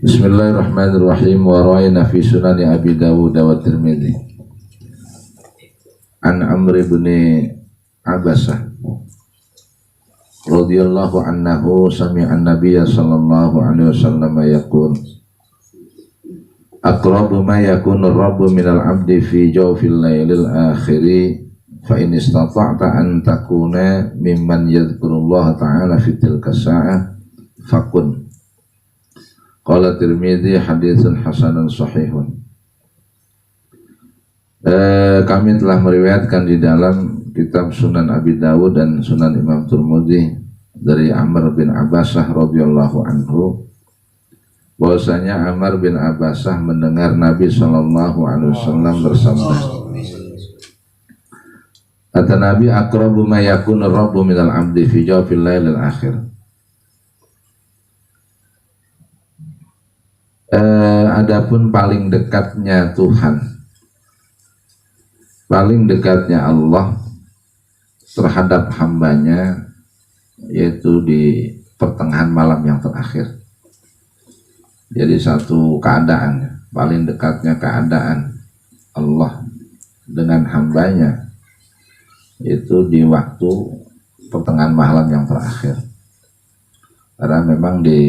Bismillahirrahmanirrahim. Wa ra'ayna fi sunani Abi Dawud wa Tirmidzi an Amr ibn Abasah radhiyallahu anhu sami'a an-nabiyya sallallahu alaihi wasallam yaqul aqrabu ma yakunu ar-rabbu minal 'abdi fi jawfil lailil akhiri fa in istata'ta an takuna mimman yadhkurullaha ta'ala fi tilka sa'ah fakun. Qala Tirmidzi haditsun hasanun sahihun. Kami telah meriwayatkan di dalam kitab Sunan Abi Dawud dan Sunan Imam Tirmidzi dari Amr bin Abasah radhiyallahu anhu bahwasanya Amr bin Abasah mendengar Nabi sallallahu alaihi wasallam bersabda, kata Nabi, aqrabu ma yakunu rabbu minal 'abdi fi jawfil lailil akhir. Adapun paling dekatnya Tuhan, paling dekatnya Allah terhadap hambanya yaitu di pertengahan malam yang terakhir. Jadi satu keadaan, paling dekatnya keadaan Allah dengan hambanya itu di waktu pertengahan malam yang terakhir. Karena memang di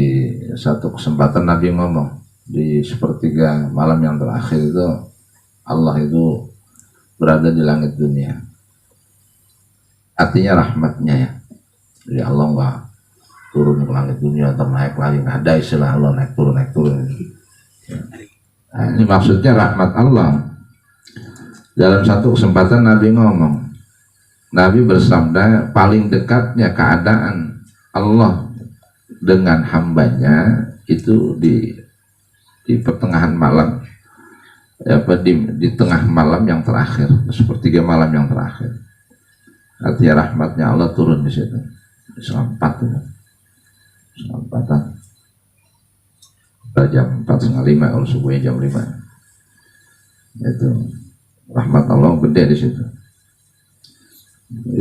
satu kesempatan Nabi ngomong, di sepertiga malam yang terakhir itu Allah itu berada di langit dunia. Artinya rahmatnya ya. Jadi Allah nggak turun ke langit dunia atau naik lagi, nggak ada istilah Allah naik turun. Nah, ini maksudnya rahmat Allah. Dalam satu kesempatan Nabi ngomong, Nabi bersabda paling dekatnya keadaan Allah dengan hambanya itu di pertengahan malam, di tengah malam yang terakhir, sepertiga malam yang terakhir. Artinya rahmatnya Allah turun di situ. Selampatan jam 4:30 kalau subuhnya jam 5. Itu rahmat Allah gede di situ.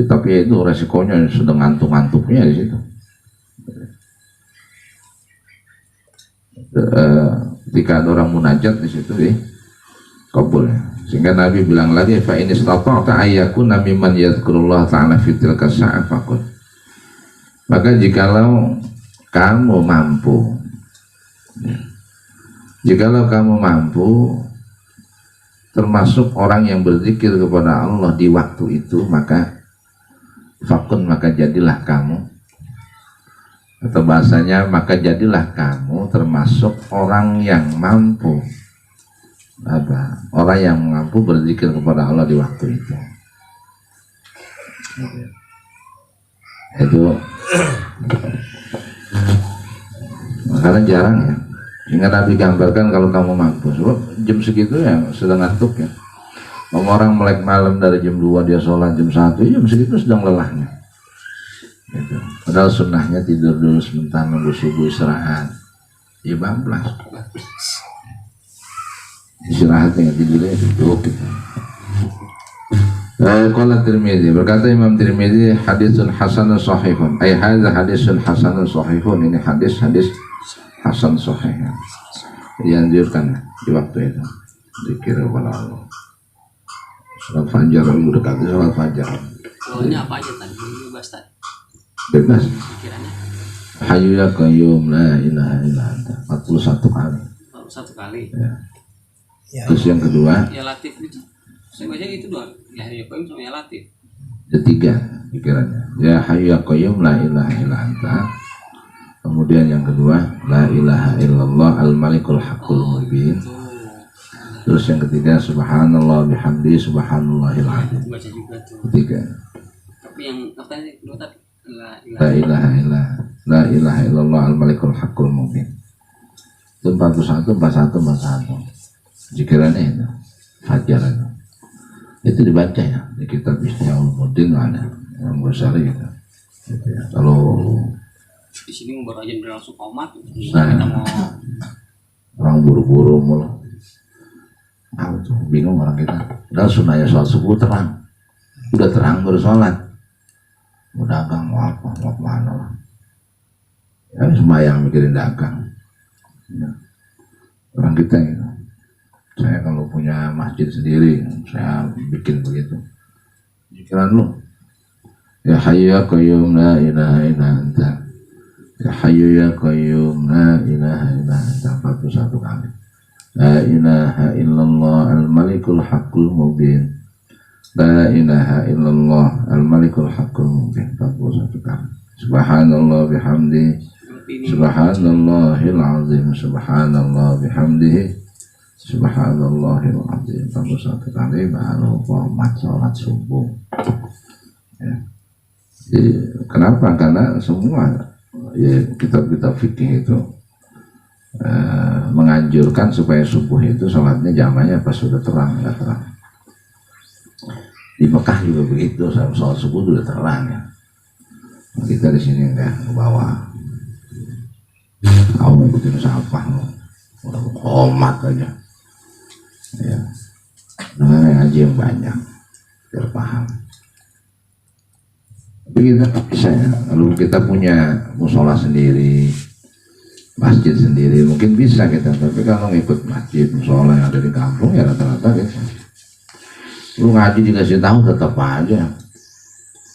Tapi itu resikonya sedang ngantuk-ngantuknya di situ. Ketika ada orang munajat di situ kabul. Sehingga Nabi bilang lagi, fa in istata'ta ayyakuna mimman yadhkurullah ta'ala fi tilka sa'ah faqul. Maka jikalau kamu mampu termasuk orang yang berzikir kepada Allah di waktu itu, maka fakun, maka jadilah kamu, atau bahasanya maka jadilah kamu termasuk orang yang mampu, orang yang mampu berzikir kepada Allah di waktu itu. Itu karena jarang ya, sehingga Nabi gambarkan kalau kamu mampu, sebab jam segitu ya sedang ngantuk ya. Orang melek malam dari jam 2 dia sholat jam 1, jam segitu sedang lelahnya gitu. Padahal sunnahnya tidur dulu sebentar nunggu subuh istirahat ya, bablas istirahatnya, tidurnya duduk gitu. Qala Tirmidzi, berkata Imam Tirmidzi, haditsun hasanun sahihun, ay hadza haditsun hasanun sahihun, ini hadis hasan sahih, dianjurkan di waktu itu zikir kepada Allah. Salat fajar, udah dekati salat fajar. Soalnya apa aja tadi? Bebas tadi. Bebas. Pikirannya. Hayyu ya qayyum la ilaha illa anta 41 kali. 41 kali. Ya. Terus yang kedua? Ya latif itu. Saya baca itu doang. Ya hayyu ya qayyum sama ya latif. Ketiga pikirannya. Ya hayyu ya qayyum la ilaha illa anta. Kemudian yang kedua, la ilaha illallah al-malikul haqqul mubin. Terus yang ketiga, subhanallah bihamdi subhanallahil azim. Baca juga tuh. Ketiga. Tapi yang katanya kedua tadi la ilaha illallah al-malikul haqqul mubin. Itu 41. Zikirannya itu fajar itu. Itu dibaca ya di kitab Ihya Ulumuddin ada yang Ghazali gitu. Ya. Kalau di sini baru aja berlangsung komat, kita mau orang buru-buru mulu. Tuh bingung orang kita. Udah sunahnya sholat subuh terang, udah terang baru sholat. Mau dagang mau apa mau kemana lah. Ya sembahyang mikirin dagang. Ya. orang kita gitu. Saya kalau punya masjid sendiri, saya bikin begitu. Pikiran lu, ya hayyu ya qayyum la ilaha illa anta, ya hayyu ya qayyum la ilaha illa anta 41 kali. La ilaha illallah al-malikul haqqul mubin, la ilaha illallah al-malikul haqqul mubin 41 kali. Subhanallah bihamdi, subhanallahil azim, subhanallah bihamdihi, subhanallahil azim 41 kali baru qomat sholat subuh. Ya. Jadi, kenapa? Karena semua ya kitab-kitab fikih itu menganjurkan supaya subuh itu sholatnya jamanya pas sudah terang, nggak terang. Di Mekah juga begitu, sholat subuh sudah terang ya. Kita di sini enggak ke bawah. Kamu ikutin siapa? Komat aja. Ya. Dengan ngaji yang banyak biar paham. Tapi kita bisa ya. Lalu kita punya musola sendiri, masjid sendiri, mungkin bisa kita. Tapi kalau ngikut masjid, musola yang ada di kampung ya rata-rata gitu. Lu ngaji dikasih tahu tetap aja.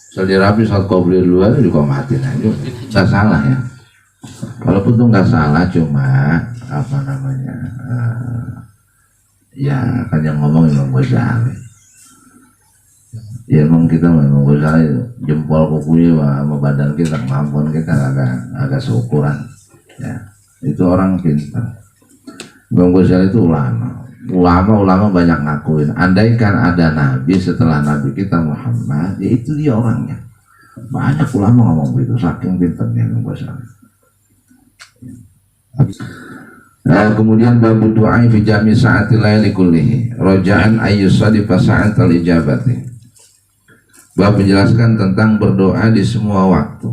Sedia rapi saat kau beli luar juga matiin aja, nggak salah ya. Walaupun tuh nggak salah, cuma apa namanya, ya kan yang ngomong Imam Ghazali. Ya emang kita Imam Ghazali jempol kukunya sama badan kita, kemampuan kita agak seukuran. Ya itu orang pintar. Imam Ghazali itu ulama banyak ngakuin, andaikan ada nabi setelah nabi kita Muhammad, ya itu dia orangnya. Banyak ulama ngomong begitu, saking pintarnya Imam Ghazali. Nah, kemudian bab doa fi jami sa'atil laili kullihi raja'an ayyusadifa sa'atal ijabati. Bab menjelaskan tentang berdoa di semua waktu.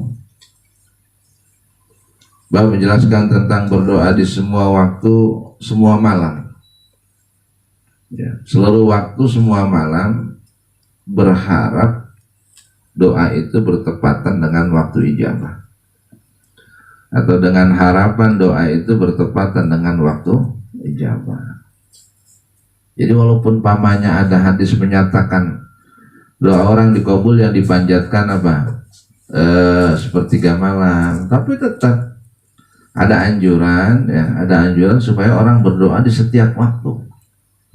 Bab menjelaskan tentang berdoa di semua waktu, semua malam. Ya, seluruh waktu semua malam berharap doa itu bertepatan dengan waktu ijabah, atau dengan harapan doa itu bertepatan dengan waktu ijabah. Jadi walaupun pamannya ada hadis menyatakan doa orang dikabul yang dipanjatkan apa sepertiga malam, tapi tetap ada anjuran ya, ada anjuran supaya orang berdoa di setiap waktu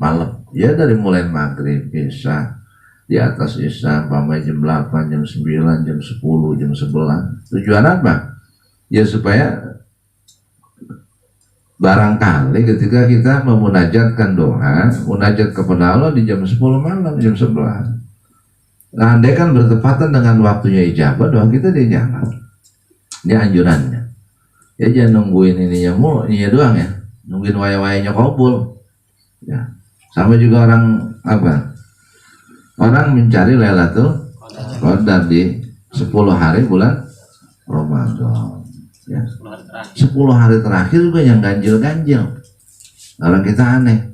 malam, ya dari mulai maghrib, isya, di atas isya, sampai jam 8, jam 9, jam 10, jam 11. Tujuan apa? Ya supaya barangkali ketika kita memunajatkan doa, munajat kepada Allah di jam 10 malam, jam 11. Nah, andai kan bertepatan dengan waktunya ijabah, doa kita dijawab. Ini anjurannya. Ya jangan nungguin ininya doang ya, nungguin waya-wayanya kabul. Ya. Sama juga orang apa? Orang mencari Lailatul Qadar di 10 hari bulan Ramadan. Ya. 10 hari terakhir juga yang ganjil-ganjil. Orang kita aneh.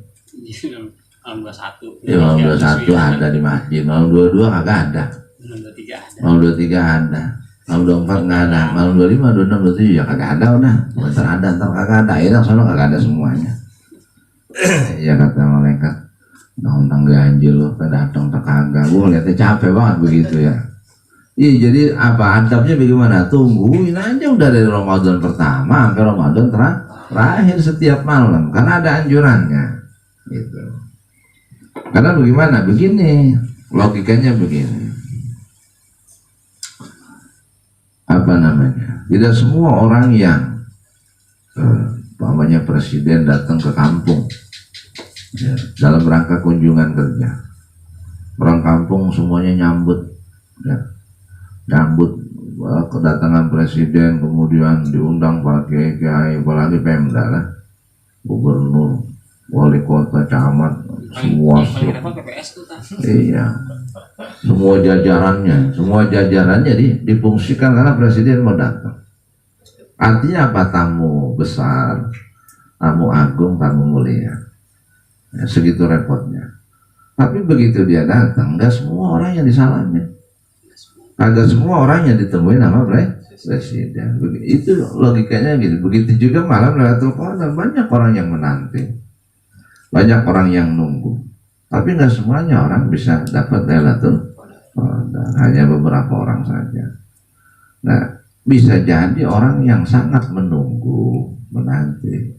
Malam 21. Ya, malam 21 ada di masjid, malam 22 kagak ada. Malam 23 ada. Malam 24 nggak ada. Malam 25, 26, 27 ya kagak ada udah. Bentar ada, ntar kagak ada. Akhirnya soalnya kagak ada semuanya. Ya kata malaikat, undang ganjil loh, datang tak kagak. Gue ngeliatnya capek banget begitu ya. Iya, jadi apa adabnya bagaimana? Tungguin aja udah dari Ramadan pertama sampai Ramadan terakhir setiap malam, karena ada anjurannya gitu. Karena bagaimana? Begini logikanya, begini apa namanya, tidak semua orang yang umpamanya presiden datang ke kampung ya, dalam rangka kunjungan kerja, orang kampung semuanya nyambut ya, kedatangan presiden, kemudian diundang para kiai, apalagi Pemda lah, gubernur, wali kota, camat, semua iya, semua jajarannya difungsikan karena presiden mau datang. Artinya apa? Tamu besar, tamu agung, tamu mulia ya, segitu repotnya. Tapi begitu dia datang, nggak semua orang yang disalamin. Agak semua orang yang ditemuin nama presiden. Itu logikanya gitu. Begitu juga malam Lailatul Qadar, banyak orang yang menanti, banyak orang yang nunggu. Tapi nggak semuanya orang bisa dapat Lailatul Qadar, hanya beberapa orang saja. Nah, bisa jadi orang yang sangat menunggu, menanti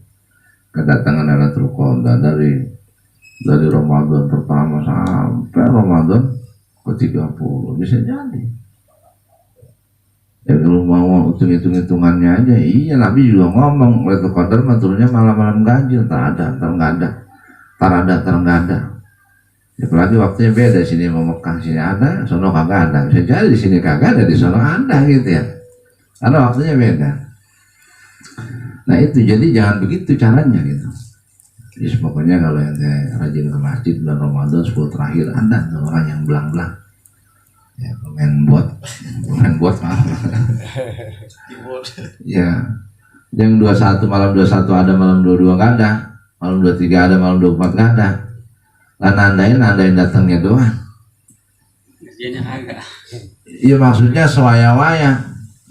kedatangan Lailatul Qadar dari Ramadan pertama sampai Ramadan ke-30, bisa jadi. Ya kalau mau hitung-hitungannya aja, iya Nabi juga ngomong Lailatul Qadar turunnya malam-malam ganjil, tak ada, ntar nggak ada. Apalagi waktunya beda, sini mau Mekah sini ada, sono kagak ada. Bisa jadi di sini kagak ada, di sono ada gitu ya. Karena waktunya beda. Nah itu, jadi jangan begitu caranya gitu. Jadi pokoknya kalau yang rajin ke masjid bulan Ramadan 10 terakhir, ada orang yang belang-belang. Ya, main buat ya, yang 21 malam 21 ada, malam 22 nggak ada, malam 23 ada, malam 24 nggak ada. Lah nandain datangnya doang. Kerjanya agak. Iya maksudnya sewaya-waya,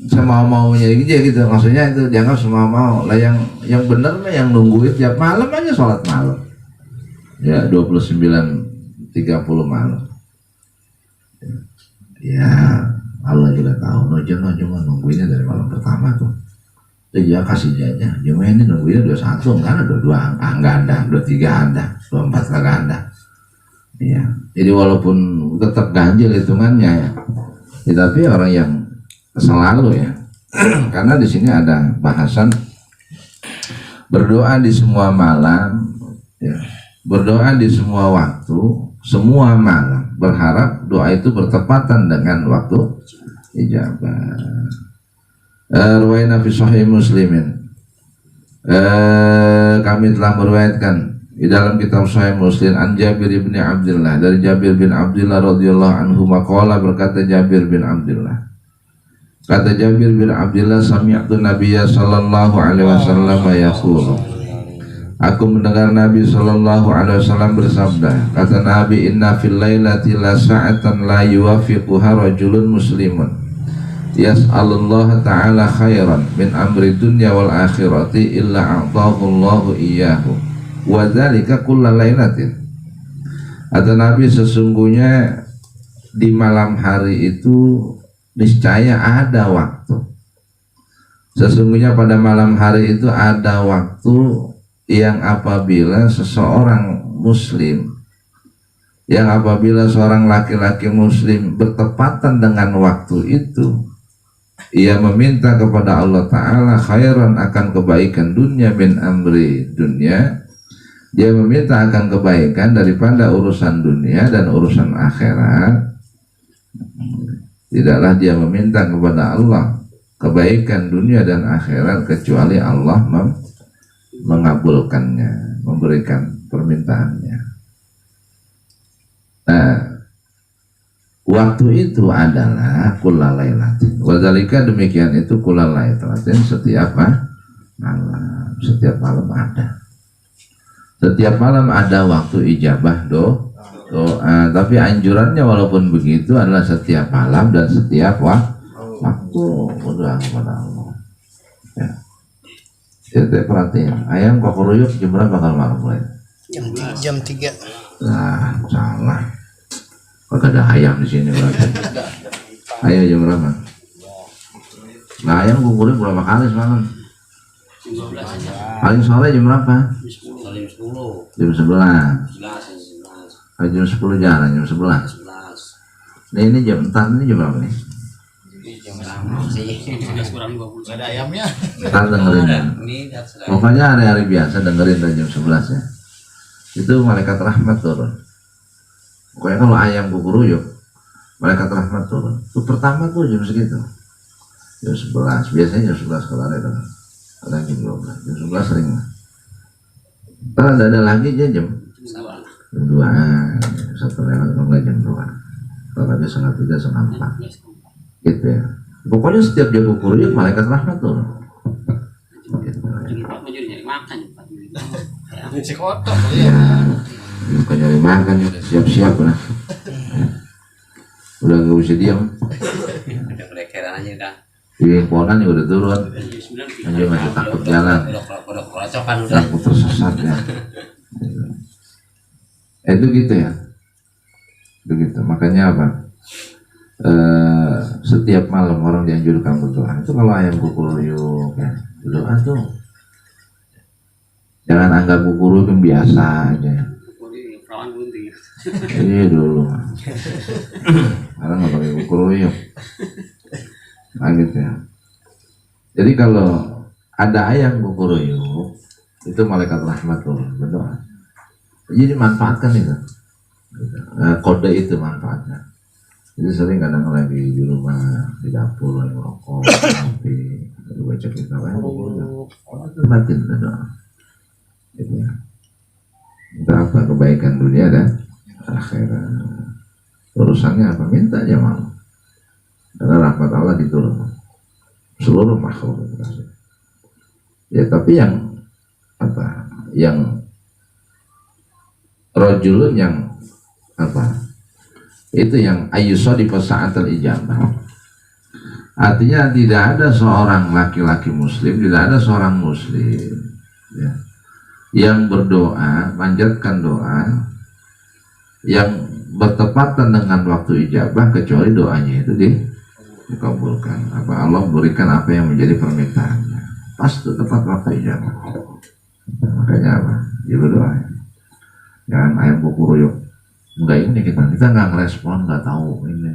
semau-maunya gitu. Maksudnya itu dianggap semau-mau. Lah yang benar mah yang nungguin tiap malam aja sholat malam. Ya 29:30 malam. Ya Allah juga tahu, cuma nungguinnya dari malam pertama tuh. Ya kasih aja, cuma ini nungguinnya 21, enggak ada 22, enggak ada, 23 ada, 24 enggak ada. Ya, jadi walaupun tetap ganjil hitungannya ya, tapi orang yang selalu ya, karena di sini ada bahasan berdoa di semua malam, ya, berdoa di semua waktu, semua malam, berharap doa itu bertepatan dengan waktu ijabah. Ruwayna fi sahih Muslimin, kami telah meriwayatkan di dalam kitab Sahih Muslim an Jabir bin Abdullah, dari Jabir bin Abdullah radhiyallahu anhu maqala, berkata Jabir bin Abdullah, kata Jabir bin Abdullah, sami'tu Nabiyya sallallahu alaihi wasallam yaqulu, aku mendengar Nabi sallallahu alaihi wasallam bersabda, kata Nabi, inna fil lailati la sa'atan la yuwafiquha rajulun muslimun yas'alullaha ta'ala khairan min amri dunya wal akhirati illa a'tahu Allahu iyyahu wa dzalika kulla lailatin. Kata Nabi, sesungguhnya di malam hari itu niscaya ada waktu. Sesungguhnya pada malam hari itu ada waktu yang apabila seseorang muslim, yang apabila seorang laki-laki muslim bertepatan dengan waktu itu, ia meminta kepada Allah Ta'ala khairan, akan kebaikan dunia min amri dunia, dia meminta akan kebaikan daripada urusan dunia dan urusan akhirat. Tidaklah dia meminta kepada Allah kebaikan dunia dan akhirat kecuali Allah mengabulkannya, memberikan permintaannya. Nah, waktu itu adalah kulla lailatin. Wadzalika, demikian itu kulla lailatin, setiap malam, setiap malam ada. Setiap malam ada waktu ijabah doa, tapi anjurannya walaupun begitu adalah setiap malam dan setiap waktu berdoa kepada Allah. Ya. Kita perhatian, ayam kokoruyuk jam berapa kalau malam mulai? Jam 3. Nah, salah. Kagak ada ayam di sini berarti. Ayam jam berapa? Nah, ayam kokoruyuk berapa kali semalam? Paling sore jam berapa? Jam 11. Jam 10 jalan, jam 11. Nah, ini jam 4, ini jam berapa nih? Ada ayamnya. Ntar dengerin. Pokoknya hari-hari biasa dengerin dari jam 11 ya. Itu malaikat rahmat turun. Pokoknya kalau ayam kukuruyuk, malaikat rahmat turun. Itu pertama tuh jam segitu. Jam 11, biasanya jam 11 kalau ada. Ada jam 12, jam 11 sering lah. Ntar ada lagi aja jam 2, satu lewat, kalau nggak jam 2. Kalau lagi setengah 3, setengah 4. Gitu ya. Pokoknya setiap jam kukuruyuk malaikat rahmat tuh. Gitu. Ya, bukan nyari makan, siap-siap lah. Udah nggak bisa diam. Ada perekeran aja dah. Di Ponan juga udah turun. Jam 9 Anjir masih takut jalan. Udah kerocokan udah. Takut tersesat ya. Itu gitu ya. Begitu. Makanya apa? Setiap malam orang dianjurkan berdoa. Itu kalau ayam kukuruyuk ya, berdoa tuh. Jangan anggap kukuruyuk yang biasa aja. Perawan bunting. Iya dulu. Sekarang nggak pakai kukuruyuk. Nah gitu ya. Jadi kalau ada ayam kukuruyuk, itu malaikat rahmat tuh berdoa. Jadi manfaatkan itu. Kode itu manfaatnya. Jadi sering kadang lagi di rumah, di dapur, lagi merokok, ngopi, lagi baca kitab, itu batin berdoa. Gitu ya. Minta apa? Kebaikan dunia dan akhirat. Urusannya apa? Minta aja mau. Karena rahmat Allah diturun seluruh makhluk. Ya tapi yang apa? Yang rojulun yang apa? Itu yang ayyusodi sa'atul ijabah. Artinya tidak ada seorang laki-laki muslim, tidak ada seorang muslim ya, yang berdoa, manjatkan doa yang bertepatan dengan waktu ijabah kecuali doanya itu dikabulkan. Apa Allah berikan apa yang menjadi permintaannya. Pas tepat waktu ijabah. Makanya apa? Dia berdoa. Jangan ayam kukuruyuk. Enggak ini kita nggak ngerespon, nggak tahu ini.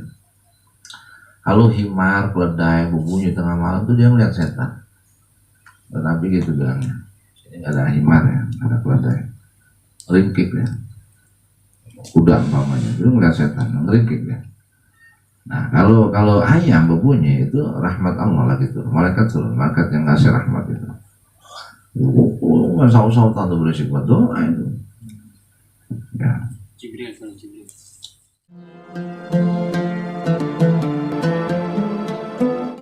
Kalau himar, keledai, berbunyi tengah malam tuh dia melihat setan. Tapi gitu bilangnya. Ini ada himar ya, ada keledai, ringkik ya, kuda umpamanya, itu melihat setan, ringkik ya. Nah kalau ayam berbunyi itu rahmat Allah lah gitu, malaikat yang ngasih rahmat itu. Nggak saut-sautan tanpa berisik buat doa itu. Ya. Jibril.